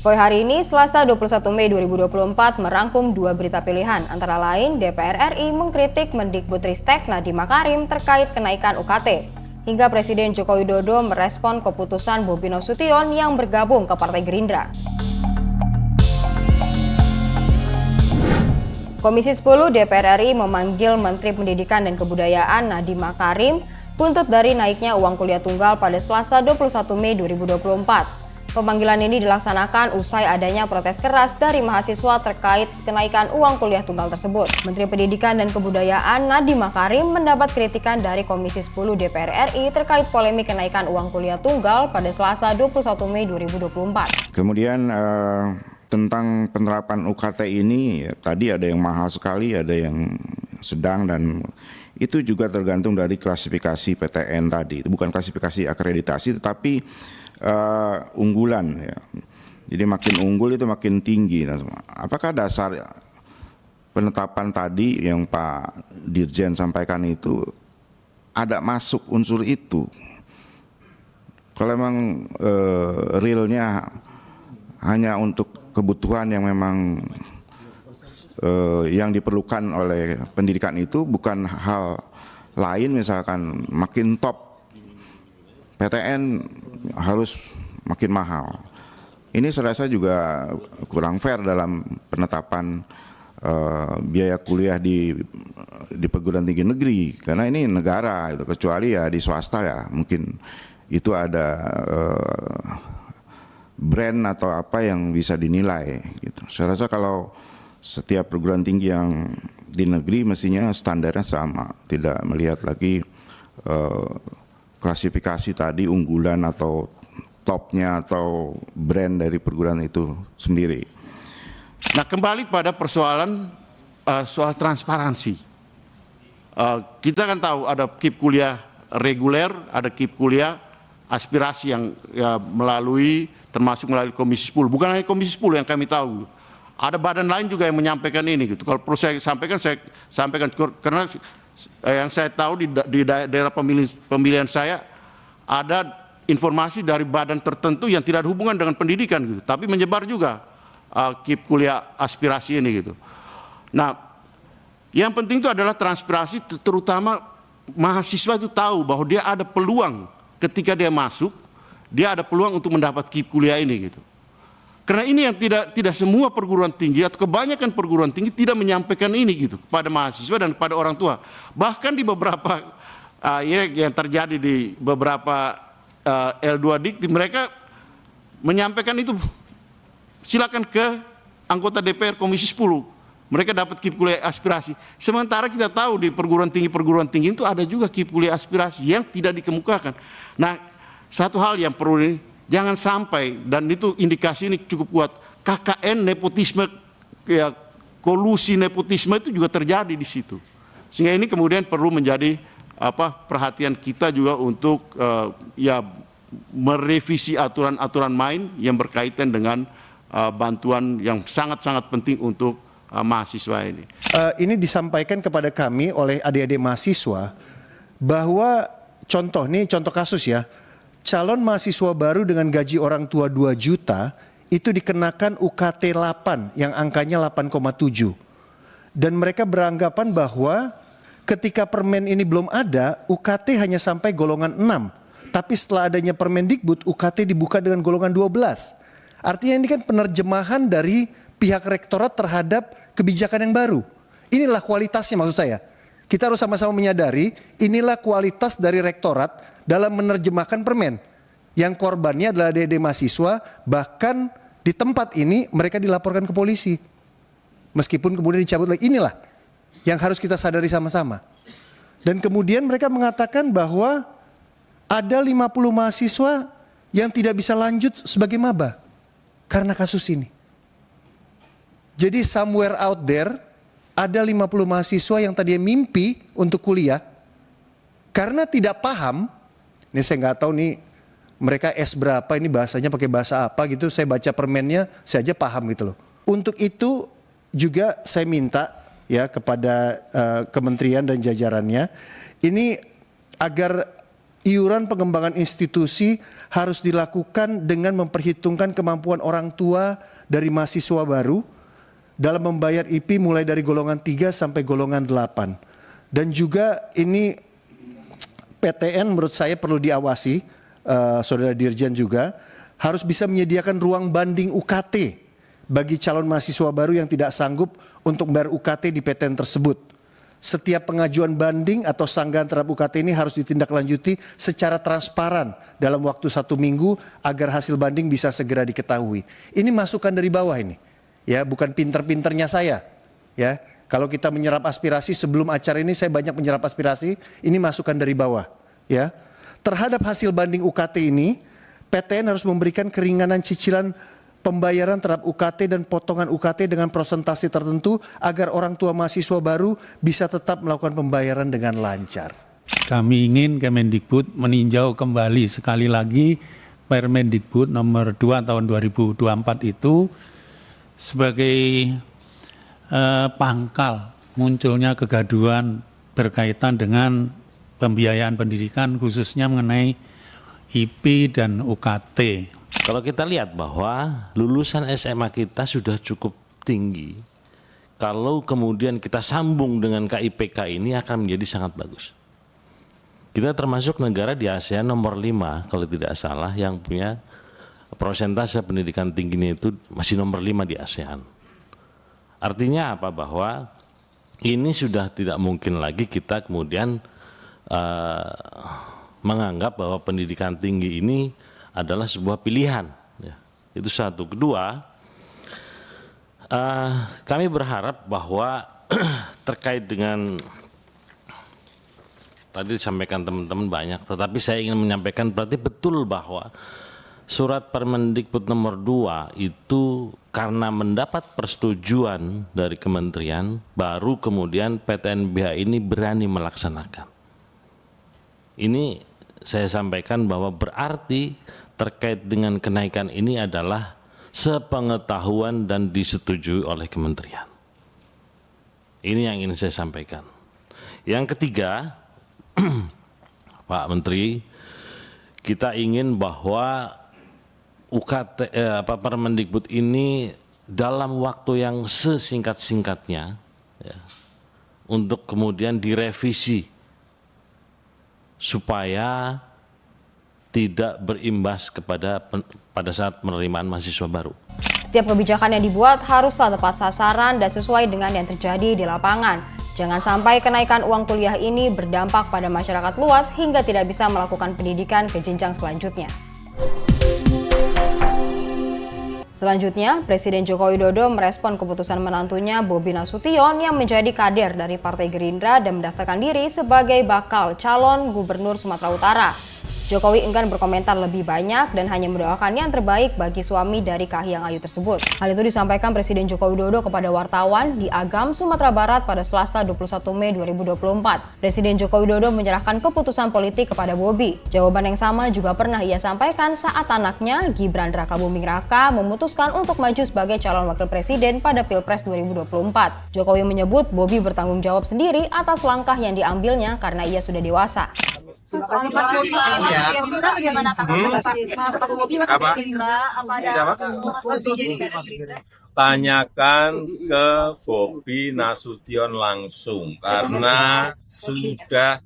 Poi hari ini, Selasa 21 Mei 2024, merangkum dua berita pilihan, antara lain DPR RI mengkritik Mendikbudristek Nadiem Makarim terkait kenaikan UKT, hingga Presiden Joko Widodo merespon keputusan Bobi Nasution yang bergabung ke Partai Gerindra. Komisi 10 DPR RI memanggil Menteri Pendidikan dan Kebudayaan Nadiem Makarim buntut dari naiknya uang kuliah tunggal pada Selasa 21 Mei 2024. Pemanggilan ini dilaksanakan usai adanya protes keras dari mahasiswa terkait kenaikan uang kuliah tunggal tersebut. Menteri Pendidikan dan Kebudayaan Nadiem Makarim mendapat kritikan dari Komisi 10 DPR RI terkait polemik kenaikan uang kuliah tunggal pada Selasa 21 Mei 2024. Kemudian tentang penerapan UKT ini, tadi ada yang mahal sekali, ada yang sedang, dan itu juga tergantung dari klasifikasi PTN tadi. Itu bukan klasifikasi akreditasi, tetapi unggulan, ya. Jadi makin unggul itu makin tinggi. Apakah dasar penetapan tadi yang Pak Dirjen sampaikan itu ada masuk unsur itu? Kalau memang realnya hanya untuk kebutuhan yang memang yang diperlukan oleh pendidikan itu, bukan hal lain, misalkan makin top PTN harus makin mahal. Ini saya rasa juga kurang fair dalam penetapan biaya kuliah di perguruan tinggi negeri, karena ini negara itu, kecuali ya di swasta ya mungkin itu ada brand atau apa yang bisa dinilai gitu. Saya rasa kalau setiap perguruan tinggi yang di negeri mestinya standarnya sama, tidak melihat lagi klasifikasi tadi unggulan atau topnya atau brand dari perguruan itu sendiri. Nah, kembali pada persoalan soal transparansi. Kita kan tahu ada KIP kuliah reguler, ada KIP kuliah aspirasi yang melalui, termasuk melalui Komisi 10. Bukan hanya Komisi 10 yang kami tahu. Ada badan lain juga yang menyampaikan ini gitu. Kalau perlu saya sampaikan karena yang saya tahu di daerah pemilihan saya ada informasi dari badan tertentu yang tidak ada hubungan dengan pendidikan gitu, tapi menyebar juga KIP kuliah aspirasi ini gitu. Nah, yang penting itu adalah transparansi, terutama mahasiswa itu tahu bahwa dia ada peluang ketika dia masuk, dia ada peluang untuk mendapat KIP kuliah ini gitu. Karena ini yang tidak semua perguruan tinggi atau kebanyakan perguruan tinggi tidak menyampaikan ini gitu kepada mahasiswa dan kepada orang tua. Bahkan di beberapa yang terjadi di beberapa L2 Dikti, mereka menyampaikan itu silakan ke anggota DPR Komisi 10. Mereka dapat KIP kuliah aspirasi. Sementara kita tahu di perguruan tinggi itu ada juga KIP kuliah aspirasi yang tidak dikemukakan. Nah, satu hal yang perlu ini, jangan sampai, dan itu indikasi ini cukup kuat, KKN nepotisme, ya, kolusi nepotisme itu juga terjadi di situ. Sehingga ini kemudian perlu menjadi perhatian kita juga untuk ya merevisi aturan-aturan main yang berkaitan dengan bantuan yang sangat-sangat penting untuk mahasiswa ini. Ini disampaikan kepada kami oleh adik-adik mahasiswa bahwa contoh kasus ya, calon mahasiswa baru dengan gaji orang tua 2 juta itu dikenakan UKT 8 yang angkanya 8,7. Dan mereka beranggapan bahwa ketika permen ini belum ada, UKT hanya sampai golongan 6. Tapi setelah adanya Permendikbud, UKT dibuka dengan golongan 12. Artinya ini kan penerjemahan dari pihak rektorat terhadap kebijakan yang baru. Inilah kualitasnya, maksud saya. Kita harus sama-sama menyadari inilah kualitas dari rektorat dalam menerjemahkan permen. Yang korbannya adalah adik-adik mahasiswa, bahkan di tempat ini mereka dilaporkan ke polisi. Meskipun kemudian dicabut lagi, inilah yang harus kita sadari sama-sama. Dan kemudian mereka mengatakan bahwa ada 50 mahasiswa yang tidak bisa lanjut sebagai maba karena kasus ini. Jadi somewhere out there ada 50 mahasiswa yang tadinya mimpi untuk kuliah karena tidak paham. Ini saya nggak tahu nih mereka S berapa, ini bahasanya pakai bahasa apa gitu. Saya baca permennya saya aja paham gitu loh. Untuk itu juga saya minta ya kepada kementerian dan jajarannya ini agar iuran pengembangan institusi harus dilakukan dengan memperhitungkan kemampuan orang tua dari mahasiswa baru dalam membayar IP mulai dari golongan 3 sampai golongan 8. Dan juga ini PTN menurut saya perlu diawasi, Saudara Dirjen juga, harus bisa menyediakan ruang banding UKT bagi calon mahasiswa baru yang tidak sanggup untuk membayar UKT di PTN tersebut. Setiap pengajuan banding atau sanggahan terhadap UKT ini harus ditindaklanjuti secara transparan dalam waktu 1 minggu agar hasil banding bisa segera diketahui. Ini masukan dari bawah ini, ya, bukan pinter-pinternya saya, ya. Kalau kita menyerap aspirasi sebelum acara ini, saya banyak menyerap aspirasi, ini masukan dari bawah, ya. Terhadap hasil banding UKT ini, PTN harus memberikan keringanan cicilan pembayaran terhadap UKT dan potongan UKT dengan persentase tertentu agar orang tua mahasiswa baru bisa tetap melakukan pembayaran dengan lancar. Kami ingin Kemendikbud meninjau kembali sekali lagi Permendikbud nomor 2 tahun 2024 itu sebagai pangkal munculnya kegaduhan berkaitan dengan pembiayaan pendidikan khususnya mengenai IP dan UKT. Kalau kita lihat bahwa lulusan SMA kita sudah cukup tinggi, kalau kemudian kita sambung dengan KIPK ini akan menjadi sangat bagus. Kita termasuk negara di ASEAN nomor 5 kalau tidak salah yang punya persentase pendidikan tingginya itu masih nomor 5 di ASEAN. Artinya apa? Bahwa ini sudah tidak mungkin lagi kita kemudian menganggap bahwa pendidikan tinggi ini adalah sebuah pilihan, ya. Itu satu. Kedua, kami berharap bahwa terkait dengan tadi disampaikan teman-teman banyak, tetapi saya ingin menyampaikan berarti betul bahwa surat Permendikbud nomor 2 itu karena mendapat persetujuan dari kementerian, baru kemudian PTNBH ini berani melaksanakan. Ini saya sampaikan bahwa berarti terkait dengan kenaikan ini adalah sepengetahuan dan disetujui oleh kementerian. Ini yang ingin saya sampaikan. Yang ketiga, Pak Menteri, kita ingin bahwa UKT Permendikbud ini dalam waktu yang sesingkat-singkatnya, ya, untuk kemudian direvisi supaya tidak berimbas pada saat penerimaan mahasiswa baru. Setiap kebijakan yang dibuat haruslah tepat sasaran dan sesuai dengan yang terjadi di lapangan. Jangan sampai kenaikan uang kuliah ini berdampak pada masyarakat luas hingga tidak bisa melakukan pendidikan ke jenjang selanjutnya. Selanjutnya, Presiden Joko Widodo merespon keputusan menantunya Bobi Nasution yang menjadi kader dari Partai Gerindra dan mendaftarkan diri sebagai bakal calon gubernur Sumatera Utara. Jokowi enggan berkomentar lebih banyak dan hanya mendoakan yang terbaik bagi suami dari Kahiyang Ayu tersebut. Hal itu disampaikan Presiden Joko Widodo kepada wartawan di Agam, Sumatera Barat pada Selasa 21 Mei 2024. Presiden Joko Widodo menyerahkan keputusan politik kepada Bobi. Jawaban yang sama juga pernah ia sampaikan saat anaknya, Gibran Rakabuming Raka, memutuskan untuk maju sebagai calon wakil presiden pada Pilpres 2024. Jokowi menyebut Bobi bertanggung jawab sendiri atas langkah yang diambilnya karena ia sudah dewasa. Tanyakan ke Bobi Nasution langsung karena sudah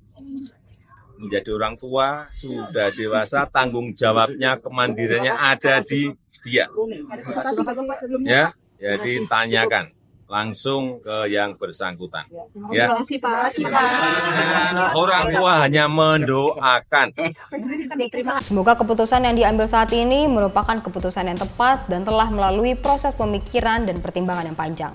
menjadi orang tua, sudah dewasa, tanggung jawabnya, kemandiriannya ada di dia. Ya, jadi tanyakan langsung ke yang bersangkutan. Ya. Orang tua hanya mendoakan. Semoga keputusan yang diambil saat ini merupakan keputusan yang tepat dan telah melalui proses pemikiran dan pertimbangan yang panjang.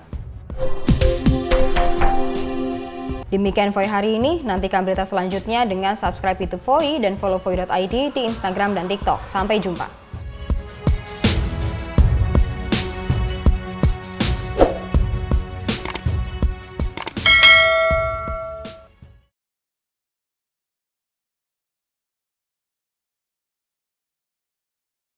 Demikian Voi hari ini, nantikan berita selanjutnya dengan subscribe YouTube Voi dan follow Voi.id di Instagram dan TikTok. Sampai jumpa.